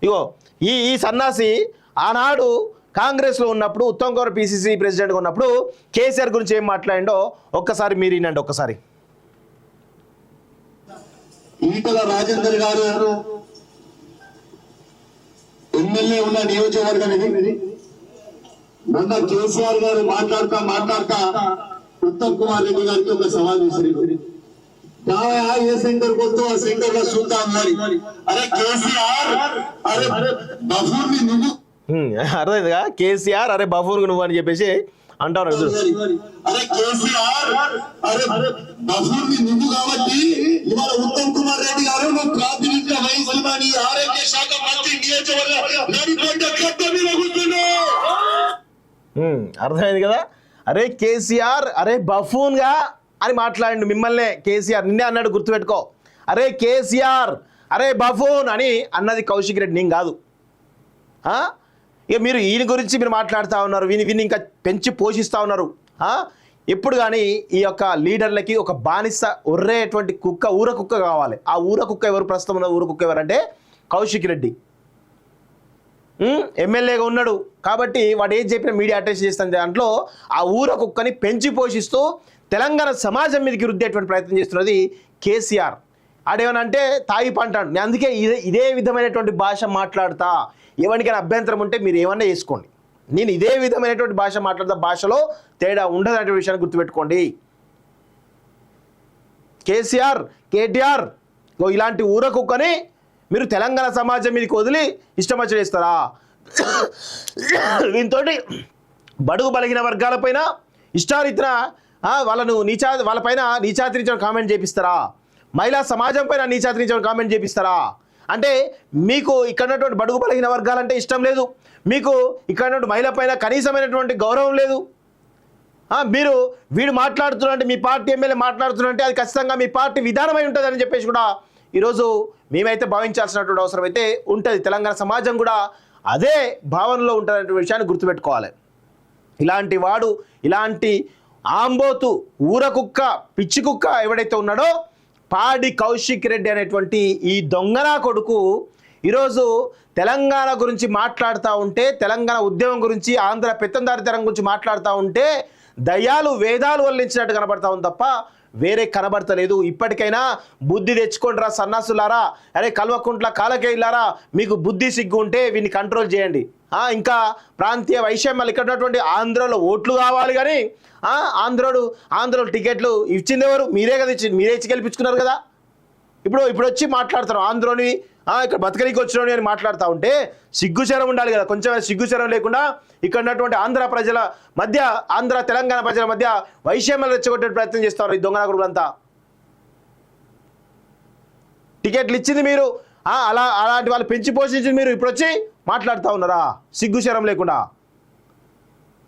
ఇగో ఈ సన్నాసి ఆనాడు కాంగ్రెస్లో ఉన్నప్పుడు ఉత్తమ్ కుమార్ పిసిసి ప్రెసిడెంట్గా ఉన్నప్పుడు కేసీఆర్ గురించి ఏం మాట్లాడిండో ఒక్కసారి మీరు వినండి. ఒక్కసారి ఈటల రాజేందర్ గారు ఎమ్మెల్యే ఉన్న నియోజకవర్గం ఇది. మొన్న కేసీఆర్ గారు మాట్లాడతా ఉత్తమ్ కుమార్ రెడ్డి గారికి ఒక సవాల్ విసిరారు. ఏ సెంటర్ కొత్త ఆ సెంటర్ లో చూద్దాం మరి. అరే కేసీఆర్, అరే బఫూర్ ని నువ్వు అర్థమైందిగా, కేసీఆర్ అరే బఫూర్ నువ్వు అని చెప్పేసి అంటారు. అరే కేసీఆర్, అరే బఫూర్ ని నువ్వు కాబట్టి ఇవాళ ఉత్తమ్ కుమార్ రెడ్డి గారు నువ్వు ప్రాతినిధ్య వహించమని ఆరోగ్య శాఖ మంత్రి నియోజకవర్గం అర్థమైంది కదా. అరే కేసీఆర్ అరే బఫూన్గా అని మాట్లాడండి మిమ్మల్నే. కేసీఆర్ నిన్నే అన్నాడు, గుర్తుపెట్టుకో. అరే కేసీఆర్ అరే బఫూన్ అని అన్నది కౌశిక్ రెడ్డి, నేను కాదు. ఇక మీరు ఈయన గురించి మీరు మాట్లాడుతూ ఉన్నారు, వీని ఇంకా పెంచి పోషిస్తూ ఉన్నారు. ఎప్పుడు కానీ ఈ యొక్క లీడర్లకి ఒక బానిస ఒర్రేటువంటి కుక్క, ఊర కుక్క కావాలి. ఆ ఊర కుక్క ఎవరు, ప్రస్తుతం ఉన్న ఊర కుక్క ఎవరంటే కౌశిక్ రెడ్డి. ఎమ్మెల్యేగా ఉన్నాడు కాబట్టి వాడు ఏం చెప్పినా మీడియా అటెస్ట్ చేస్తుంది. దాంట్లో ఆ ఊర కుక్కని పెంచి పోషిస్తూ తెలంగాణ సమాజం మీదకి రుద్దేటువంటి ప్రయత్నం చేస్తున్నది కేసీఆర్. ఆడేమనంటే తాయి పంటాడు. నేను అందుకే ఇదే విధమైనటువంటి భాష మాట్లాడతా. ఎవరికైనా అభ్యంతరం ఉంటే మీరు ఏమన్నా చేసుకోండి, నేను ఇదే విధమైనటువంటి భాష మాట్లాడతా. భాషలో తేడా ఉండదనే విషయాన్ని గుర్తుపెట్టుకోండి. కేసీఆర్, కేటీఆర్ ఇలాంటి ఊర కుక్కని మీరు తెలంగాణ సమాజం మీదకి వదిలి ఇష్టం వచ్చి చేస్తారా? దీంతోటి బడుగు బలిగిన వర్గాలపైన ఇష్టారీతిన వాళ్ళపైన నీచాతిరించిన కామెంట్ చేపిస్తారా? మహిళా సమాజం పైన నీచాతిరించిన కామెంట్ చేపిస్తారా? అంటే మీకు ఇక్కడ ఉన్నటువంటి బడుగు బలహీన వర్గాలంటే ఇష్టం లేదు, మీకు ఇక్కడ ఉన్నటువంటి మహిళ పైన కనీసమైనటువంటి గౌరవం లేదు. మీరు వీడు మాట్లాడుతున్నారంటే, మీ పార్టీ ఎమ్మెల్యే మాట్లాడుతున్నారంటే అది ఖచ్చితంగా మీ పార్టీ విధానమై ఉంటుందని చెప్పేసి కూడా ఈరోజు మేమైతే భావించాల్సినటువంటి అవసరం అయితే ఉంటుంది. తెలంగాణ సమాజం కూడా అదే భావనలో ఉంటుందనే విషయాన్ని గుర్తుపెట్టుకోవాలి. ఇలాంటి వాడు, ఇలాంటి ఆంబోతు ఊర కుక్క, పిచ్చి కుక్క ఎవడైతే ఉన్నాడో పాడి కౌశిక్ రెడ్డి అనేటువంటి ఈ దొంగనా కొడుకు ఈరోజు తెలంగాణ గురించి మాట్లాడుతూ ఉంటే, తెలంగాణ ఉద్యమం గురించి, ఆంధ్ర పెత్తందారితనం గురించి మాట్లాడుతూ ఉంటే దయ్యాలు వేదాలు వల్లించినట్టు కనబడతా ఉంది తప్ప వేరే కనబడతలేదు. ఇప్పటికైనా బుద్ధి తెచ్చుకోండిరా సన్నాసులారా. అరే కల్వకుంట్ల కాలకేయులారా, మీకు బుద్ధి సిగ్గు ఉంటే వీన్ని కంట్రోల్ చేయండి. ఇంకా ప్రాంతీయ వైషమ్యాలు ఇక్కడ ఉన్నటువంటి ఆంధ్రలో ఓట్లు కావాలి కానీ ఆంధ్రలో టికెట్లు ఇచ్చింది ఎవరు? మీరే కదా ఇచ్చింది, మీరే ఇచ్చి గెలిపించుకున్నారు కదా. ఇప్పుడు వచ్చి మాట్లాడతారు ఆంధ్రోని ఇక్కడ బతకనికి వచ్చినోని అని మాట్లాడుతూ ఉంటే సిగ్గుచరం ఉండాలి కదా. కొంచెం సిగ్గుచరం లేకుండా ఇక్కడ ఉన్నటువంటి ఆంధ్ర ప్రజల మధ్య, ఆంధ్ర తెలంగాణ ప్రజల మధ్య వైషమ్యాలు రెచ్చగొట్టే ప్రయత్నం చేస్తారు ఈ దొంగ నాయకులంతా. టికెట్లు ఇచ్చింది మీరు, అలాంటి వాళ్ళు పెంచి పోషించింది మీరు, ఇప్పుడు వచ్చి మాట్లాడుతూ ఉన్నారా సిగ్గుచరం లేకుండా?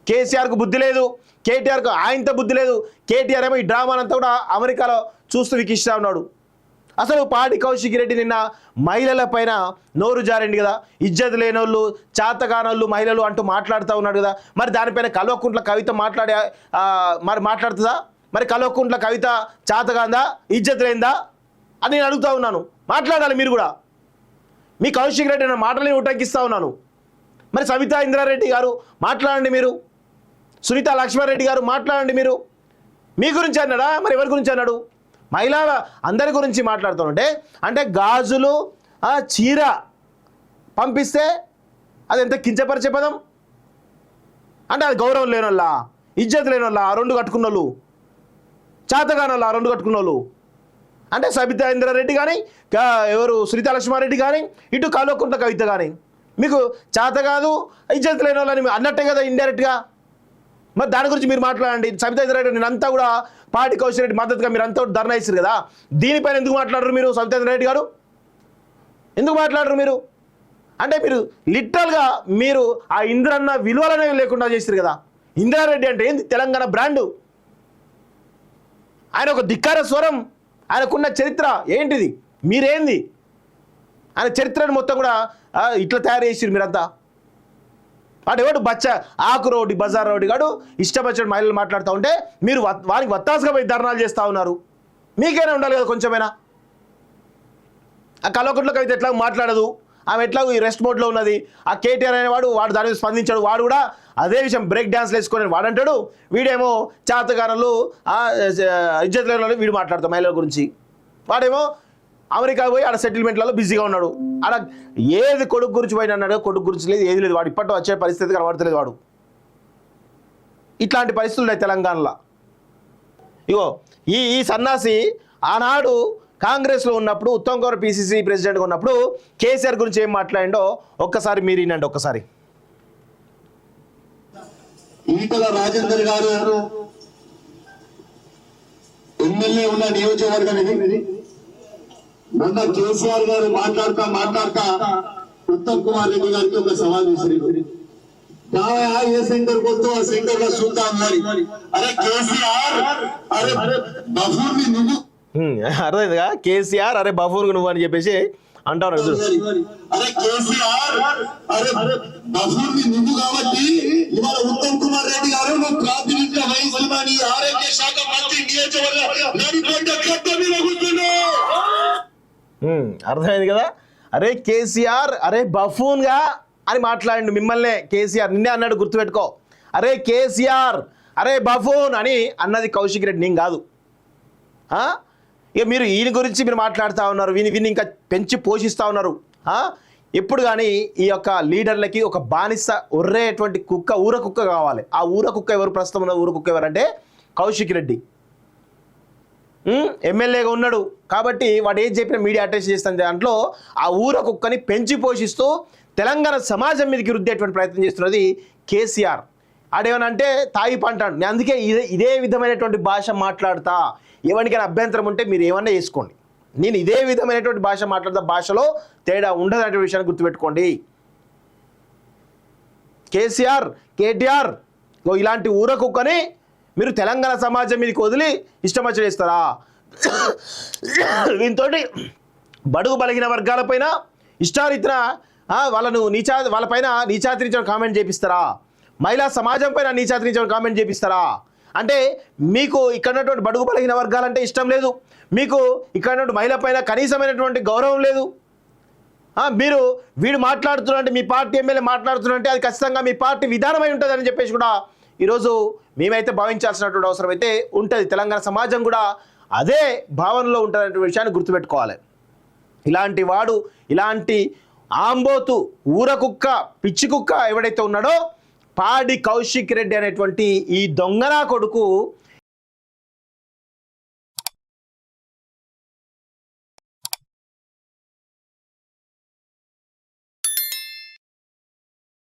కేసీఆర్కు బుద్ధి లేదు, కేటీఆర్కు ఆయనతో బుద్ధి లేదు. కేటీఆర్ ఏమో ఈ డ్రామానంతా కూడా అమెరికాలో చూస్తూ వీక్షిస్తూ ఉన్నాడు. అసలు పాడి కౌశిక్ రెడ్డి నిన్న మహిళల పైన నోరు జారండి కదా, ఇజ్జత్ లేనోళ్ళు, చాతకానోళ్ళు మహిళలు అంటూ మాట్లాడుతూ ఉన్నాడు కదా. మరి దానిపైన కల్వకుంట్ల కవిత మాట్లాడుతుందా? మరి కల్వకుంట్ల కవిత చాతకాందా, ఇజ్జత్ లేందా అని నేను అడుగుతూ ఉన్నాను. మాట్లాడాలి మీరు కూడా. మీ కౌశిక్ రెడ్డి అన్న మాటలని ఉటంకిస్తూ ఉన్నాను. మరి సవితా ఇంద్రారెడ్డి గారు మాట్లాడండి, మీరు సునీత లక్ష్మారెడ్డి గారు మాట్లాడండి. మీరు మీ గురించి అన్నాడా? మరి ఎవరి గురించి అన్నాడు? మహిళల అందరి గురించి మాట్లాడుతుంటే అంటే గాజులు చీర పంపిస్తే అది ఎంత కించపరిచే పదం అంటే, అది గౌరవం లేనోళ్ళ, ఇజ్జత్ లేనోళ్ళ, రెండు కట్టుకున్న వాళ్ళు, చాతగానోళ్ళ రెండు కట్టుకున్న వాళ్ళు. అంటే సబితా ఇంద్రారెడ్డి కానీ, ఎవరు సునీత లక్ష్మారెడ్డి కానీ, ఇటు కల్వకుంట్ల కవిత కానీ మీకు చేత కాదు, ఇజ్జత్ లేని వాళ్ళని అన్నట్టే కదా ఇండైరెక్ట్గా. మరి దాని గురించి మీరు మాట్లాడండి. సబితా ఇంద్రారెడ్డి నేనంతా కూడా పాడి కౌశిక్ రెడ్డి మద్దతుగా మీరు అంతా ధర్నా ఇస్తారు కదా, దీనిపైన ఎందుకు మాట్లాడరు మీరు? సబితా ఇంద్రారెడ్డి గారు ఎందుకు మాట్లాడరు మీరు? అంటే మీరు లిటరల్గా మీరు ఆ ఇంద్రన్న విలువలనే లేకుండా చేస్తారు కదా. ఇంద్రారెడ్డి అంటే ఏంది? తెలంగాణ బ్రాండు. ఆయన ఒక ధిక్కార స్వరం, ఆయనకున్న చరిత్ర ఏంటిది? మీరేంది? ఆయన చరిత్రను మొత్తం కూడా ఇట్లా తయారు చేసిరు మీరంతా. వాడు ఎవడు బచ్చ ఆకు రోడ్డు బజార్ రోడ్డు గాడు ఇష్టం వచ్చిన మహిళలు మాట్లాడుతూ ఉంటే మీరు వానికి వత్తాసుగా పోయి ధర్నాలు చేస్తూ ఉన్నారు. మీకైనా ఉండాలి కదా కొంచెమైనా. ఆ కల్వకుంట్ల కవిత ఎట్లా మాట్లాడదు, ఆమె ఎట్లాగో ఈ రెస్ట్ మోడ్లో ఉన్నది. ఆ కేటీఆర్ అనేవాడు వాడు దాని మీద స్పందించాడు. వాడు కూడా అదే విషయం బ్రేక్ డ్యాన్స్లు వేసుకొని వాడంటాడు. వీడేమో చాతగానలు ఇజ్జత్ లేని వీడు మాట్లాడతాం మహిళల గురించి. వాడేమో అమెరికా పోయి ఆడ సెటిల్మెంట్లలో బిజీగా ఉన్నాడు. ఆడ ఏది కొడుకు గురించి పోయిన అన్నాడు, కొడుకు గురించి లేదు, ఏది లేదు. వాడు ఇప్పట్లో వచ్చే పరిస్థితి కనబడతలేదు. వాడు ఇట్లాంటి పరిస్థితులు ఉన్నాయి తెలంగాణలో. ఇగో ఈ సన్నాసి ఆనాడు కాంగ్రెస్లో ఉన్నప్పుడు ఉత్తమ్ కుమార్ పిసిసి ప్రెసిడెంట్గా ఉన్నప్పుడు కేసీఆర్ గురించి ఏం మాట్లాడిండో ఒక్కసారి మీరు వినండి. ఒక్కసారి ఈటల రాజేందర్ గారు ఎమ్మెల్యే ఉన్న నియోజకవర్గం ఇది. మొన్న కేసీఆర్ గారు మాట్లాడతా ఉత్తమ్ కుమార్ రెడ్డి గారికి ఒక సవాల్ విసిరి ఏ సెంటర్ కొత్త ఆ సెంటర్ లో చూద్దాం అన్నారు. అరే కేసీఆర్, అరే బఫూర్ ని నువ్వు అర్థమైందిగా, కేసీఆర్ అరే బఫూర్ నువ్వు అని చెప్పేసి అంటారు. అరే కేసీఆర్, అరే బఫూర్ ని నువ్వు కాబట్టి ఇవాళ ఉత్తమ్ కుమార్ రెడ్డి గారు నువ్వు ప్రాతినిధ్య వహించమని ఆరోగ్య శాఖ మంత్రి అర్థమైంది కదా. అరే కేసీఆర్ అరే బఫూన్గా అని మాట్లాడండి మిమ్మల్నే. కేసీఆర్ నిన్నే అన్నాడు, గుర్తుపెట్టుకో. అరే కేసీఆర్ అరే బఫూన్ అని అన్నది కౌశిక్ రెడ్డి, నేను కాదు. ఇక మీరు ఈయన గురించి మీరు మాట్లాడుతూ ఉన్నారు, వీని ఇంకా పెంచి పోషిస్తూ ఉన్నారు. ఎప్పుడు కానీ ఈ యొక్క లీడర్లకి ఒక బానిస ఒర్రేటువంటి కుక్క, ఊర కుక్క కావాలి. ఆ ఊర కుక్క ఎవరు? ప్రస్తుతం ఉన్న ఊర కుక్క ఎవరంటే కౌశిక్ రెడ్డి. ఎమ్మెల్యేగా ఉన్నాడు కాబట్టి వాడు ఏం చెప్పినా మీడియా అటెస్ట్ చేస్తుంది. దాంట్లో ఆ ఊర కుక్కని పెంచి పోషిస్తూ తెలంగాణ సమాజం మీదకి రుద్దేటువంటి ప్రయత్నం చేస్తున్నది కేసీఆర్. ఆడేమనంటే తాయి పంటాడు. నేను అందుకే ఇదే విధమైనటువంటి భాష మాట్లాడతా. ఎవరికైనా అభ్యంతరం ఉంటే మీరు ఏమన్నా వేసుకోండి. నేను ఇదే విధమైనటువంటి భాష మాట్లాడతా. భాషలో తేడా ఉండదనే విషయాన్ని గుర్తుపెట్టుకోండి. కేసీఆర్, కేటీఆర్ ఇలాంటి ఊర కుక్కని మీరు తెలంగాణ సమాజం మీదకి వదిలి ఇష్టమచ్చ చేస్తారా? దీంతో బడుగు బలగిన వర్గాలపైన ఇష్టారీతిన వాళ్ళపైన నీచాతిరించిన కామెంట్ చేపిస్తారా? మహిళా సమాజం పైన నీచాతిరించిన కామెంట్ చేపిస్తారా? అంటే మీకు ఇక్కడ ఉన్నటువంటి బడుగు బలహీన వర్గాలంటే ఇష్టం లేదు, మీకు ఇక్కడ ఉన్నటువంటి మహిళ పైన కనీసమైనటువంటి గౌరవం లేదు. మీరు వీడు మాట్లాడుతున్నారంటే, మీ పార్టీ ఎమ్మెల్యే మాట్లాడుతున్నారంటే అది ఖచ్చితంగా మీ పార్టీ విధానమై ఉంటుందని చెప్పేసి కూడా ఈరోజు మేమైతే భావించాల్సినటువంటి అవసరం అయితే ఉంటుంది. తెలంగాణ సమాజం కూడా అదే భావనలో ఉంటుందనే విషయాన్ని గుర్తుపెట్టుకోవాలి. ఇలాంటి వాడు, ఇలాంటి ఆంబోతు ఊర కుక్క, పిచ్చి కుక్క ఎవడైతే ఉన్నాడో పాడి కౌశిక్ రెడ్డి అనేటువంటి ఈ దొంగనా కొడుకు